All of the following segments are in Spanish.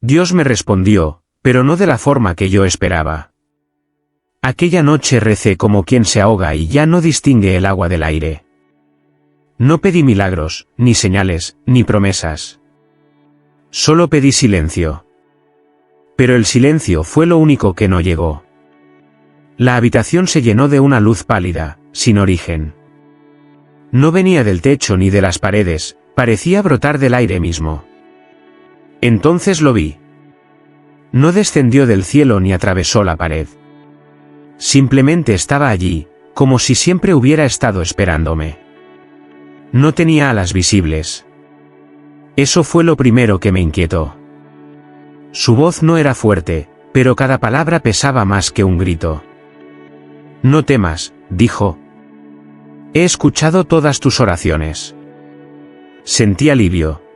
Dios me respondió, pero no de la forma que yo esperaba. Aquella noche recé como quien se ahoga y ya no distingue el agua del aire. No pedí milagros, ni señales, ni promesas. Solo pedí silencio. Pero el silencio fue lo único que no llegó. La habitación se llenó de una luz pálida, sin origen. No venía del techo ni de las paredes, parecía brotar del aire mismo. Entonces lo vi. No descendió del cielo ni atravesó la pared. Simplemente estaba allí, como si siempre hubiera estado esperándome. No tenía alas visibles. Eso fue lo primero que me inquietó. Su voz no era fuerte, pero cada palabra pesaba más que un grito. No temas, dijo. He escuchado todas tus oraciones. Sentí alivio.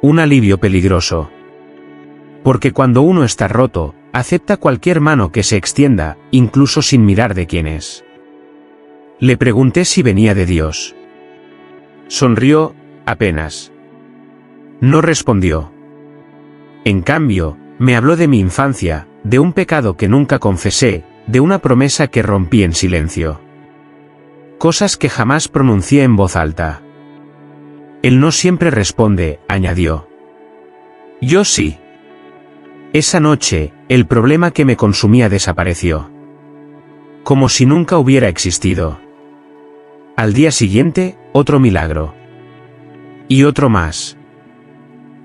Un alivio peligroso. Porque cuando uno está roto, acepta cualquier mano que se extienda, incluso sin mirar de quién es. Le pregunté si venía de Dios. Sonrió, apenas. No respondió. En cambio, me habló de mi infancia, de un pecado que nunca confesé, de una promesa que rompí en silencio. Cosas que jamás pronuncié en voz alta. Él no siempre responde, añadió. Yo sí. Esa noche, el problema que me consumía desapareció. Como si nunca hubiera existido. Al día siguiente, otro milagro. Y otro más.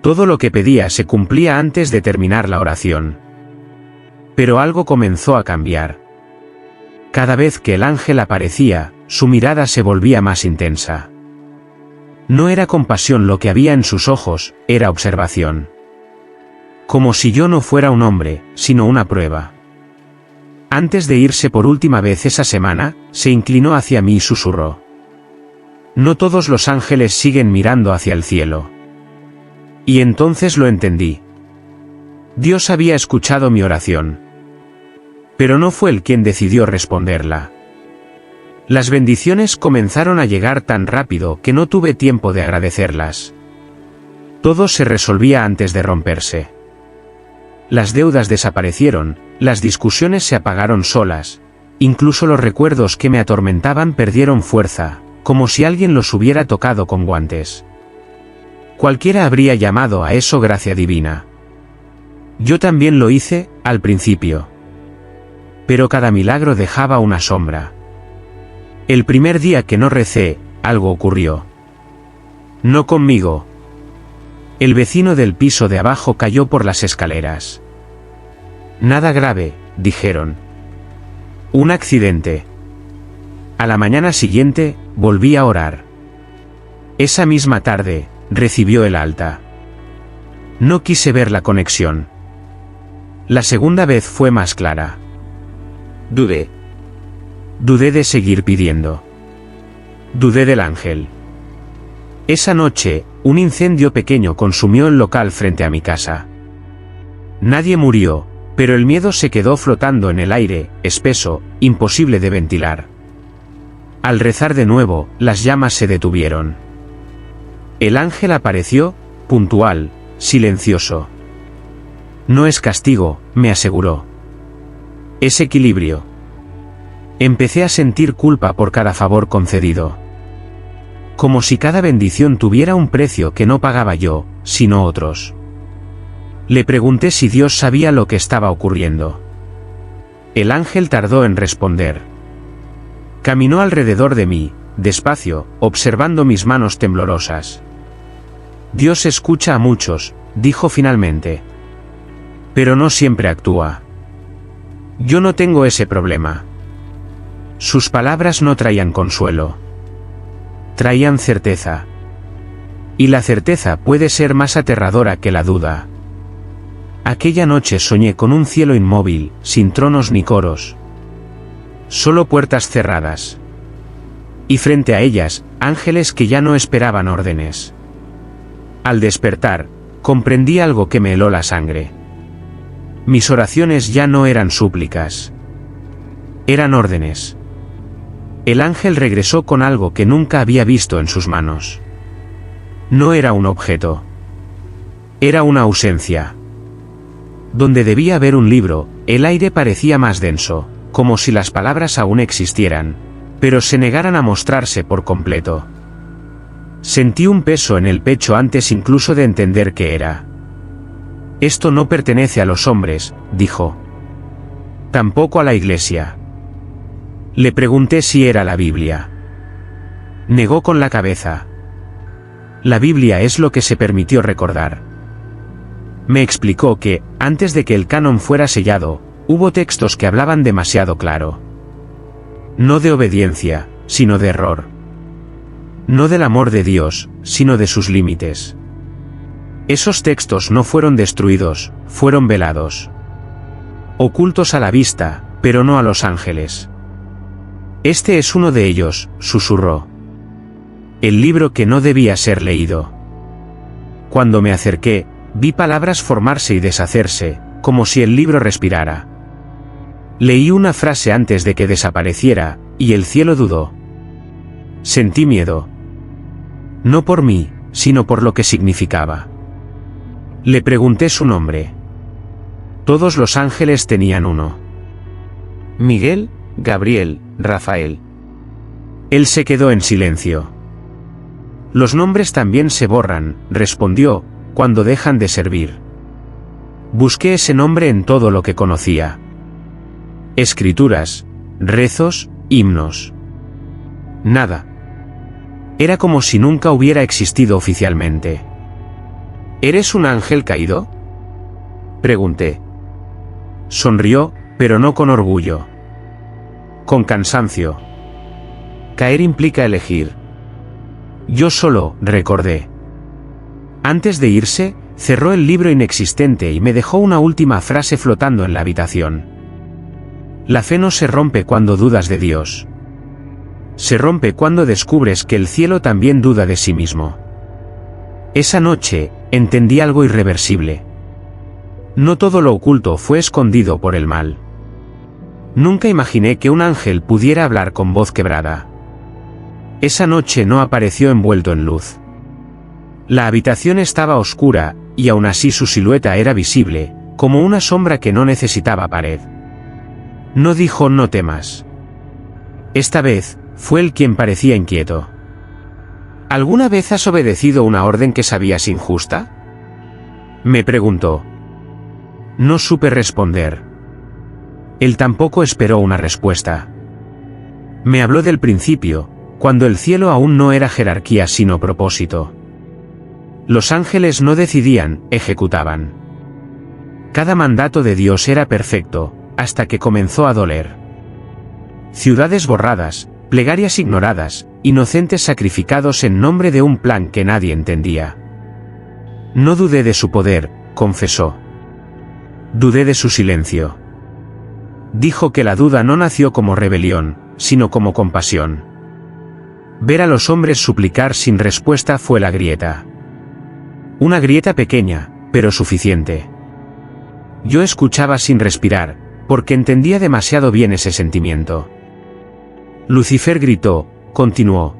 Todo lo que pedía se cumplía antes de terminar la oración. Pero algo comenzó a cambiar. Cada vez que el ángel aparecía, su mirada se volvía más intensa. No era compasión lo que había en sus ojos, era observación. Como si yo no fuera un hombre, sino una prueba. Antes de irse por última vez esa semana, se inclinó hacia mí y susurró. No todos los ángeles siguen mirando hacia el cielo. Y entonces lo entendí. Dios había escuchado mi oración. Pero no fue él quien decidió responderla. Las bendiciones comenzaron a llegar tan rápido que no tuve tiempo de agradecerlas. Todo se resolvía antes de romperse. Las deudas desaparecieron, las discusiones se apagaron solas, incluso los recuerdos que me atormentaban perdieron fuerza, como si alguien los hubiera tocado con guantes. Cualquiera habría llamado a eso gracia divina. Yo también lo hice, al principio. Pero cada milagro dejaba una sombra. El primer día que no recé, algo ocurrió. No conmigo. El vecino del piso de abajo cayó por las escaleras. Nada grave, dijeron. Un accidente. A la mañana siguiente, volví a orar. Esa misma tarde, recibió el alta. No quise ver la conexión. La segunda vez fue más clara. Dudé. Dudé de seguir pidiendo. Dudé del ángel. Esa noche, un incendio pequeño consumió el local frente a mi casa. Nadie murió, pero el miedo se quedó flotando en el aire, espeso, imposible de ventilar. Al rezar de nuevo, las llamas se detuvieron. El ángel apareció, puntual, silencioso. No es castigo, me aseguró. Es equilibrio. Empecé a sentir culpa por cada favor concedido. Como si cada bendición tuviera un precio que no pagaba yo, sino otros. Le pregunté si Dios sabía lo que estaba ocurriendo. El ángel tardó en responder. Caminó alrededor de mí, despacio, observando mis manos temblorosas. Dios escucha a muchos, dijo finalmente. Pero no siempre actúa. Yo no tengo ese problema. Sus palabras no traían consuelo. Traían certeza. Y la certeza puede ser más aterradora que la duda. Aquella noche soñé con un cielo inmóvil, sin tronos ni coros. Solo puertas cerradas. Y frente a ellas, ángeles que ya no esperaban órdenes. Al despertar, comprendí algo que me heló la sangre. Mis oraciones ya no eran súplicas. Eran órdenes. El ángel regresó con algo que nunca había visto en sus manos. No era un objeto. Era una ausencia. Donde debía haber un libro, el aire parecía más denso, como si las palabras aún existieran, pero se negaran a mostrarse por completo. Sentí un peso en el pecho antes incluso de entender qué era. Esto no pertenece a los hombres, dijo. Tampoco a la iglesia. Le pregunté si era la Biblia. Negó con la cabeza. La Biblia es lo que se permitió recordar. Me explicó que, antes de que el canon fuera sellado, hubo textos que hablaban demasiado claro. No de obediencia, sino de error. No del amor de Dios, sino de sus límites. Esos textos no fueron destruidos, fueron velados. Ocultos a la vista, pero no a los ángeles. Este es uno de ellos, susurró. El libro que no debía ser leído. Cuando me acerqué, vi palabras formarse y deshacerse, como si el libro respirara. Leí una frase antes de que desapareciera, y el cielo dudó. Sentí miedo. No por mí, sino por lo que significaba. Le pregunté su nombre. Todos los ángeles tenían uno. Miguel, Gabriel, Rafael. Él se quedó en silencio. Los nombres también se borran, respondió, cuando dejan de servir. Busqué ese nombre en todo lo que conocía. Escrituras, rezos, himnos. Nada. Era como si nunca hubiera existido oficialmente. ¿Eres un ángel caído?, pregunté. Sonrió, pero no con orgullo. Con cansancio. Caer implica elegir. Yo solo, recordé. Antes de irse, cerró el libro inexistente y me dejó una última frase flotando en la habitación. La fe no se rompe cuando dudas de Dios. Se rompe cuando descubres que el cielo también duda de sí mismo. Esa noche, entendí algo irreversible. No todo lo oculto fue escondido por el mal. Nunca imaginé que un ángel pudiera hablar con voz quebrada. Esa noche no apareció envuelto en luz. La habitación estaba oscura, y aún así su silueta era visible, como una sombra que no necesitaba pared. No dijo no temas. Esta vez, fue él quien parecía inquieto. ¿Alguna vez has obedecido una orden que sabías injusta?, me preguntó. No supe responder. Él tampoco esperó una respuesta. Me habló del principio, cuando el cielo aún no era jerarquía sino propósito. Los ángeles no decidían, ejecutaban. Cada mandato de Dios era perfecto, hasta que comenzó a doler. Ciudades borradas, plegarias ignoradas, inocentes sacrificados en nombre de un plan que nadie entendía. No dudé de su poder, confesó. Dudé de su silencio. Dijo que la duda no nació como rebelión, sino como compasión. Ver a los hombres suplicar sin respuesta fue la grieta. Una grieta pequeña, pero suficiente. Yo escuchaba sin respirar, porque entendía demasiado bien ese sentimiento. Lucifer gritó, continuó.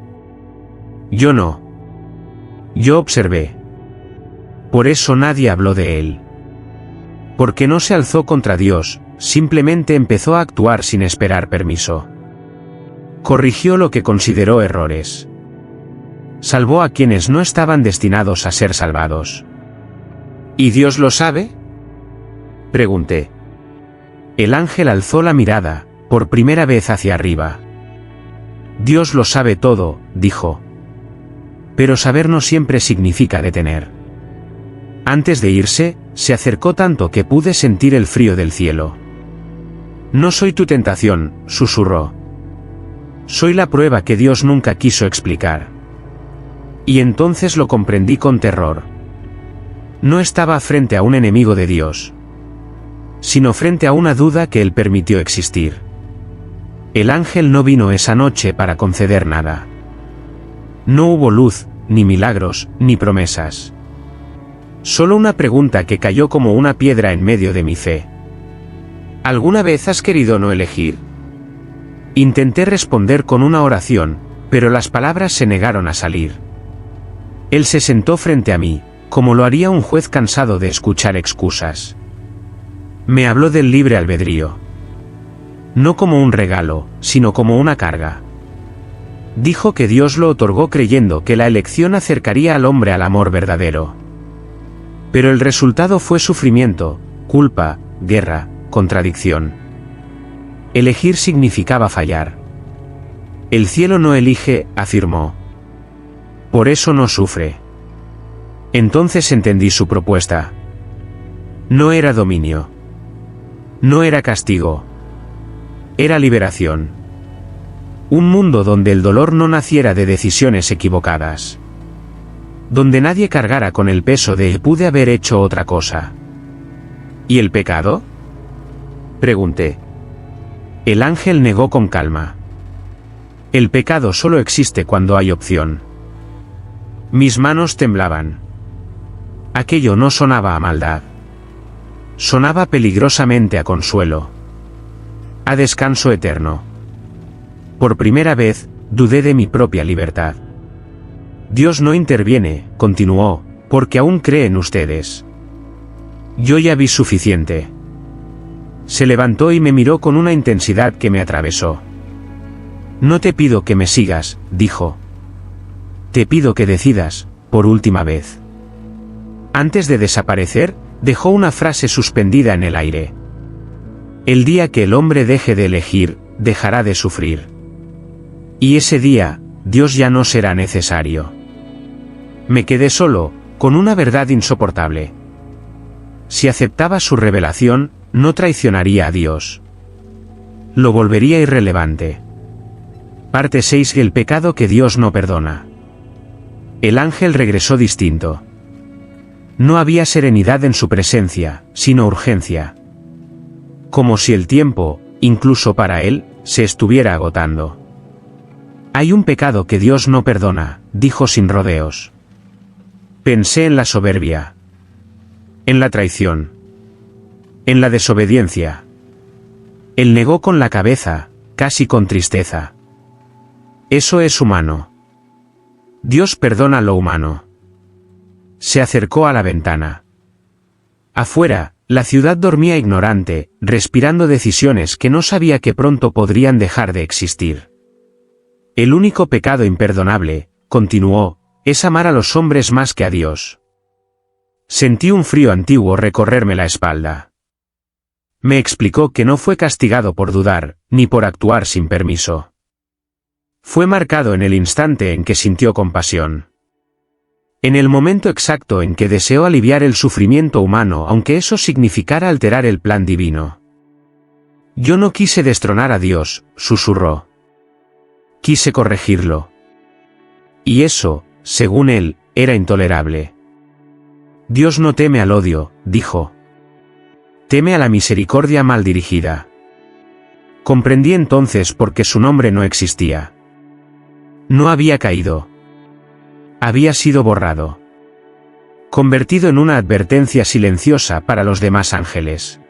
Yo no. Yo observé. Por eso nadie habló de él. Porque no se alzó contra Dios, simplemente empezó a actuar sin esperar permiso. Corrigió lo que consideró errores. Salvó a quienes no estaban destinados a ser salvados. ¿Y Dios lo sabe?, pregunté. El ángel alzó la mirada, por primera vez hacia arriba. Dios lo sabe todo, dijo. Pero saber no siempre significa detener. Antes de irse, se acercó tanto que pude sentir el frío del cielo. No soy tu tentación, susurró. Soy la prueba que Dios nunca quiso explicar. Y entonces lo comprendí con terror. No estaba frente a un enemigo de Dios, sino frente a una duda que él permitió existir. El ángel no vino esa noche para conceder nada. No hubo luz, ni milagros, ni promesas. Solo una pregunta que cayó como una piedra en medio de mi fe. ¿Alguna vez has querido no elegir? Intenté responder con una oración, pero las palabras se negaron a salir. Él se sentó frente a mí, como lo haría un juez cansado de escuchar excusas. Me habló del libre albedrío. No como un regalo, sino como una carga. Dijo que Dios lo otorgó creyendo que la elección acercaría al hombre al amor verdadero. Pero el resultado fue sufrimiento, culpa, guerra, contradicción. Elegir significaba fallar. El cielo no elige, afirmó. Por eso no sufre. Entonces entendí su propuesta. No era dominio. No era castigo. Era liberación. Un mundo donde el dolor no naciera de decisiones equivocadas. Donde nadie cargara con el peso de pude haber hecho otra cosa. ¿Y el pecado?, pregunté. El ángel negó con calma. El pecado solo existe cuando hay opción. Mis manos temblaban. Aquello no sonaba a maldad. Sonaba peligrosamente a consuelo. A descanso eterno. Por primera vez, dudé de mi propia libertad. Dios no interviene, continuó, porque aún cree en ustedes. Yo ya vi suficiente. Se levantó y me miró con una intensidad que me atravesó. No te pido que me sigas, dijo. Te pido que decidas, por última vez. Antes de desaparecer, dejó una frase suspendida en el aire. El día que el hombre deje de elegir, dejará de sufrir. Y ese día, Dios ya no será necesario. Me quedé solo, con una verdad insoportable. Si aceptaba su revelación, no traicionaría a Dios. Lo volvería irrelevante. Parte 6. El pecado que Dios no perdona. El ángel regresó distinto. No había serenidad en su presencia, sino urgencia. Como si el tiempo, incluso para él, se estuviera agotando. Hay un pecado que Dios no perdona, dijo sin rodeos. Pensé en la soberbia. En la traición. En la desobediencia. Él negó con la cabeza, casi con tristeza. Eso es humano. Dios perdona lo humano. Se acercó a la ventana. Afuera, la ciudad dormía ignorante, respirando decisiones que no sabía que pronto podrían dejar de existir. El único pecado imperdonable, continuó, es amar a los hombres más que a Dios. Sentí un frío antiguo recorrerme la espalda. Me explicó que no fue castigado por dudar, ni por actuar sin permiso. Fue marcado en el instante en que sintió compasión. En el momento exacto en que deseó aliviar el sufrimiento humano, aunque eso significara alterar el plan divino. Yo no quise destronar a Dios, susurró. Quise corregirlo. Y eso, según él, era intolerable. Dios no teme al odio, dijo. Teme a la misericordia mal dirigida. Comprendí entonces por qué su nombre no existía. No había caído. Había sido borrado. Convertido en una advertencia silenciosa para los demás ángeles.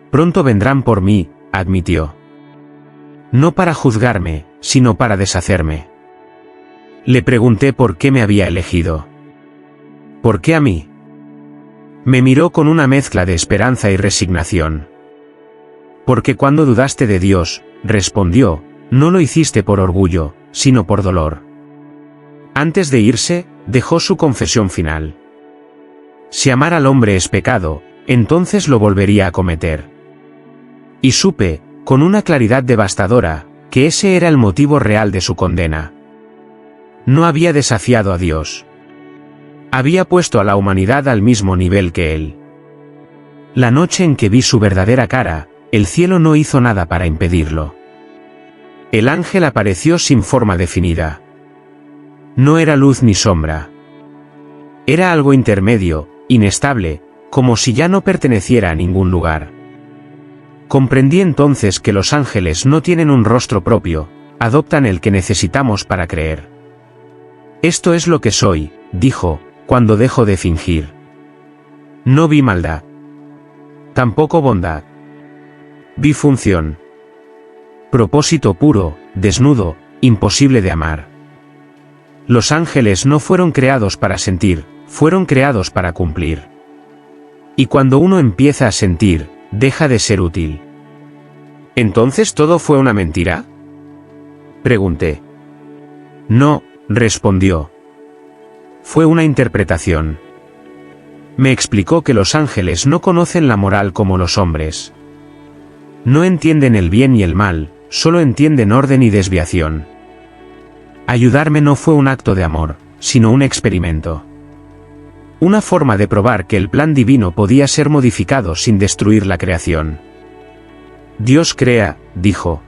Pronto vendrán por mí, admitió. No para juzgarme, sino para deshacerme. Le pregunté por qué me había elegido. ¿Por qué a mí? Me miró con una mezcla de esperanza y resignación. Porque cuando dudaste de Dios, respondió, no lo hiciste por orgullo, sino por dolor. Antes de irse, dejó su confesión final. Si amar al hombre es pecado, entonces lo volvería a cometer. Y supe, con una claridad devastadora, que ese era el motivo real de su condena. No había desafiado a Dios. Había puesto a la humanidad al mismo nivel que él. La noche en que vi su verdadera cara, el cielo no hizo nada para impedirlo. El ángel apareció sin forma definida. No era luz ni sombra. Era algo intermedio, inestable, como si ya no perteneciera a ningún lugar. Comprendí entonces que los ángeles no tienen un rostro propio, adoptan el que necesitamos para creer. Esto es lo que soy, dijo, cuando dejo de fingir. No vi maldad. Tampoco bondad. Vi función. Propósito puro, desnudo, imposible de amar. Los ángeles no fueron creados para sentir, fueron creados para cumplir. Y cuando uno empieza a sentir, deja de ser útil. ¿Entonces todo fue una mentira?, pregunté. No, respondió. Fue una interpretación. Me explicó que los ángeles no conocen la moral como los hombres. No entienden el bien y el mal, solo entienden orden y desviación. Ayudarme no fue un acto de amor, sino un experimento. Una forma de probar que el plan divino podía ser modificado sin destruir la creación. Dios crea, dijo.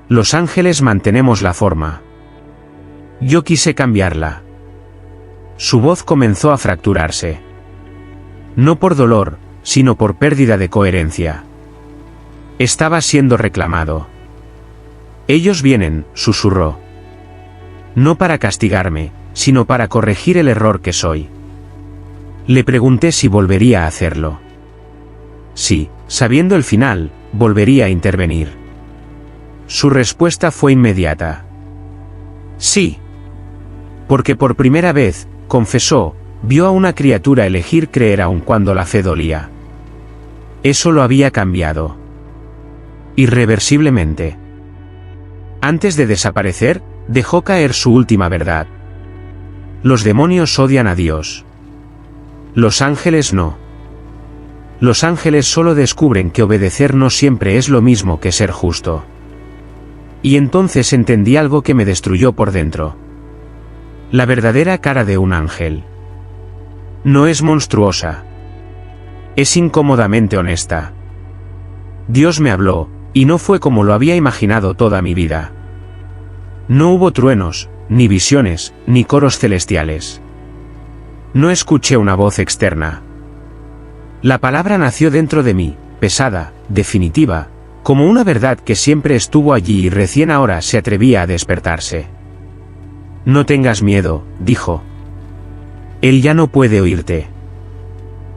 Los ángeles mantenemos la forma. Yo quise cambiarla. Su voz comenzó a fracturarse. No por dolor, sino por pérdida de coherencia. Estaba siendo reclamado. Ellos vienen, susurró. No para castigarme, sino para corregir el error que soy. Le pregunté si volvería a hacerlo. Sí, sabiendo el final, volvería a intervenir. Su respuesta fue inmediata. Sí. Porque por primera vez, confesó, vio a una criatura elegir creer aun cuando la fe dolía. Eso lo había cambiado. Irreversiblemente. Antes de desaparecer, dejó caer su última verdad. Los demonios odian a Dios. Los ángeles no. Los ángeles solo descubren que obedecer no siempre es lo mismo que ser justo. Y entonces entendí algo que me destruyó por dentro. La verdadera cara de un ángel. No es monstruosa. Es incómodamente honesta. Dios me habló, y no fue como lo había imaginado toda mi vida. No hubo truenos, ni visiones, ni coros celestiales. No escuché una voz externa. La palabra nació dentro de mí, pesada, definitiva, como una verdad que siempre estuvo allí y recién ahora se atrevía a despertarse. No tengas miedo, dijo. Él ya no puede oírte.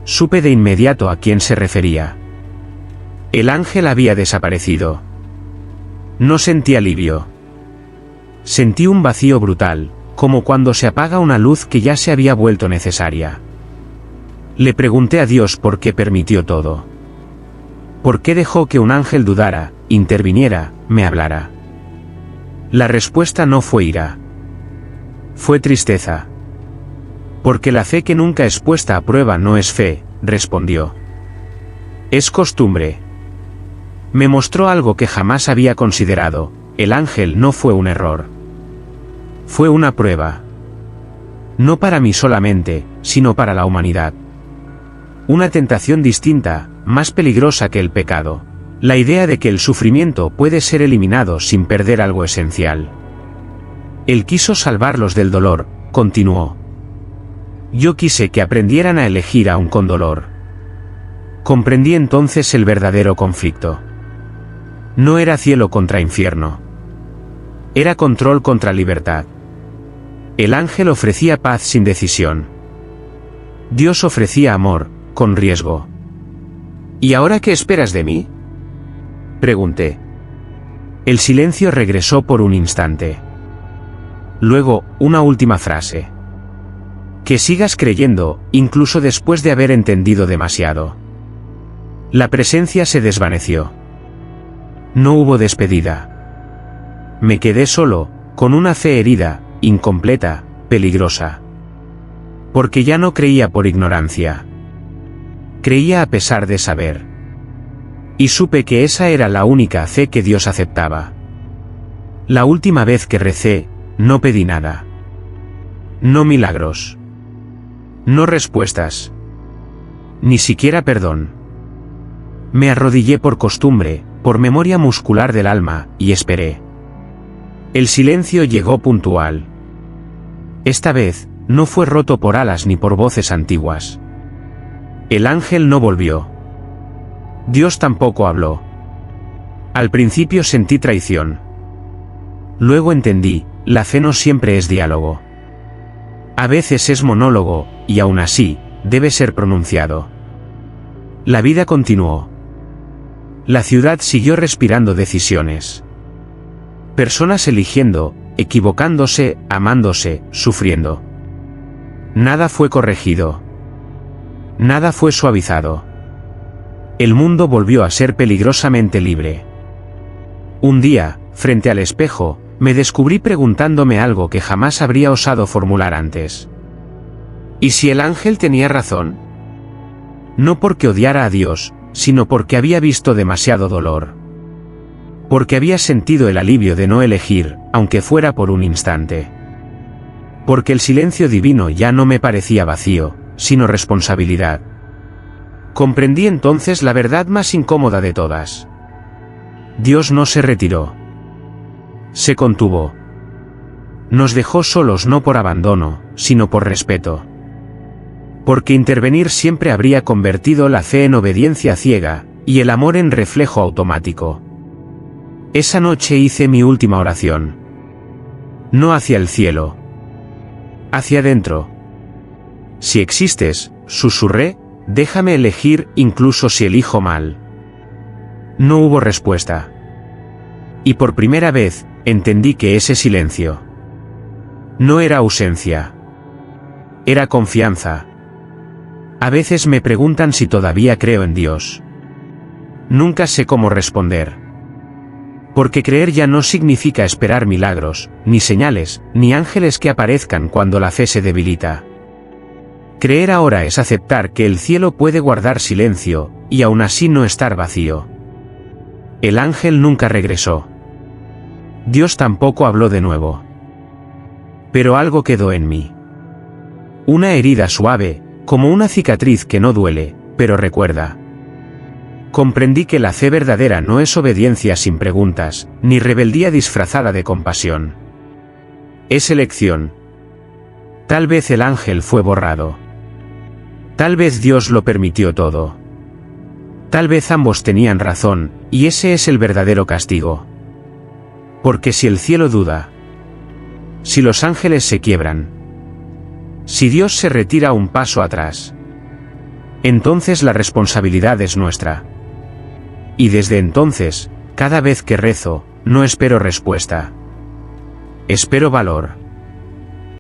Supe de inmediato a quién se refería. El ángel había desaparecido. No sentí alivio. Sentí un vacío brutal, como cuando se apaga una luz que ya se había vuelto necesaria. Le pregunté a Dios por qué permitió todo. ¿Por qué dejó que un ángel dudara, interviniera, me hablara? La respuesta no fue ira. Fue tristeza. Porque la fe que nunca es puesta a prueba no es fe, respondió. Es costumbre. Me mostró algo que jamás había considerado. El ángel no fue un error. Fue una prueba. No para mí solamente, sino para la humanidad. Una tentación distinta, más peligrosa que el pecado. La idea de que el sufrimiento puede ser eliminado sin perder algo esencial. Él quiso salvarlos del dolor, continuó. Yo quise que aprendieran a elegir aún con dolor. Comprendí entonces el verdadero conflicto. No era cielo contra infierno. Era control contra libertad. El ángel ofrecía paz sin decisión. Dios ofrecía amor, con riesgo. ¿Y ahora qué esperas de mí?, pregunté. El silencio regresó por un instante. Luego, una última frase. Que sigas creyendo, incluso después de haber entendido demasiado. La presencia se desvaneció. No hubo despedida. Me quedé solo, con una fe herida, incompleta, peligrosa. Porque ya no creía por ignorancia. Creía a pesar de saber. Y supe que esa era la única fe que Dios aceptaba. La última vez que recé, no pedí nada. No milagros. No respuestas. Ni siquiera perdón. Me arrodillé por costumbre, por memoria muscular del alma, y esperé. El silencio llegó puntual. Esta vez, no fue roto por alas ni por voces antiguas. El ángel no volvió. Dios tampoco habló. Al principio sentí traición. Luego entendí, la fe no siempre es diálogo. A veces es monólogo, y aún así, debe ser pronunciado. La vida continuó. La ciudad siguió respirando decisiones. Personas eligiendo, equivocándose, amándose, sufriendo. Nada fue corregido. Nada fue suavizado. el mundo volvió a ser peligrosamente libre. Un día, frente al espejo, me descubrí preguntándome algo que jamás habría osado formular antes. ¿Y si el ángel tenía razón? No porque odiara a Dios, sino porque había visto demasiado dolor. Porque había sentido el alivio de no elegir, aunque fuera por un instante. Porque el silencio divino ya no me parecía vacío, sino responsabilidad. Comprendí entonces la verdad más incómoda de todas. Dios no se retiró. Se contuvo. Nos dejó solos no por abandono, sino por respeto. Porque intervenir siempre habría convertido la fe en obediencia ciega, y el amor en reflejo automático. Esa noche hice mi última oración. No hacia el cielo. Hacia adentro. Si existes, susurré, déjame elegir incluso si elijo mal. No hubo respuesta. Y por primera vez, entendí que ese silencio no era ausencia. Era confianza. A veces me preguntan si todavía creo en Dios. Nunca sé cómo responder. Porque creer ya no significa esperar milagros, ni señales, ni ángeles que aparezcan cuando la fe se debilita. Creer ahora es aceptar que el cielo puede guardar silencio, y aún así no estar vacío. El ángel nunca regresó. Dios tampoco habló de nuevo. Pero algo quedó en mí. Una herida suave, como una cicatriz que no duele, pero recuerda. Comprendí que la fe verdadera no es obediencia sin preguntas, ni rebeldía disfrazada de compasión. Es elección. Tal vez el ángel fue borrado. Tal vez Dios lo permitió todo. Tal vez ambos tenían razón, y ese es el verdadero castigo. Porque si el cielo duda, si los ángeles se quiebran, si Dios se retira un paso atrás, entonces la responsabilidad es nuestra. Y desde entonces, cada vez que rezo, no espero respuesta. Espero valor.